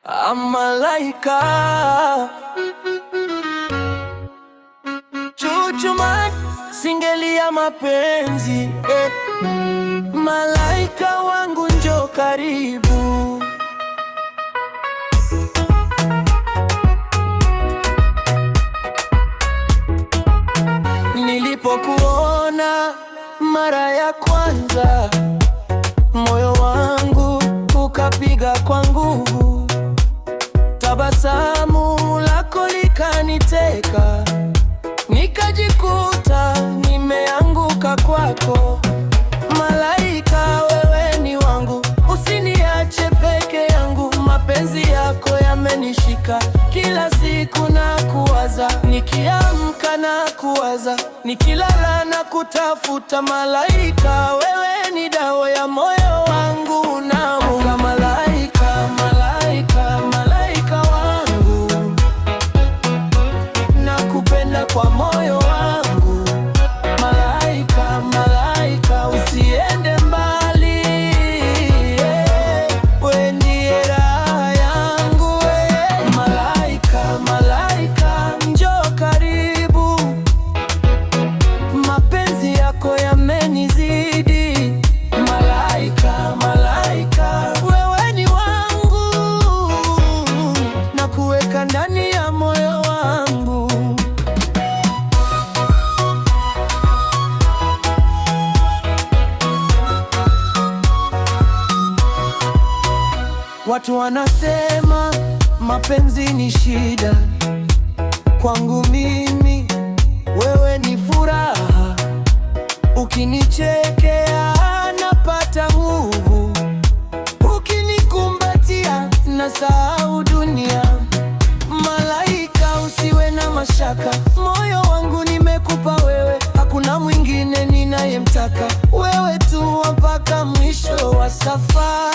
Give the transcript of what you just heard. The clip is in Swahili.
Malaika Chuchuman, singeli ya mapenzi Malaika wangu njoo karibu. Nilipokuona mara ya kwanza, moyo wangu ukapiga kwa nguvu. Tabasamu lako likaniteka, nikajikuta nimeanguka kwako. Malaika, wewe ni wangu, usiniache peke yangu. Mapenzi yako yamenishika, kila siku na kuwaza, nikiamka na kuwaza, nikilala na kutafuta. Malaika, wewe ni dawa ya moyo wangu na malaika, malaika, malaika wangu, nakupenda kwa moyo wangu. Malaika, malaika, usiende mbali, wewe ndiye raha yangu. Malaika, malaika, njoo karibu. Mapenzi yako yamenizidi. Malaika, malaika, wewe ni wangu, na kuweka ndani ya moyo wangu. Watu wanasema mapenzi ni shida, kwangu mimi wewe ni furaha. Ukinichekea napata nguvu, ukinikumbatia nasahau dunia. Malaika, usiwe na mashaka, moyo wangu nimekupa wewe, hakuna mwingine ninayemtaka. Wewe tu mpaka mwisho wa safari.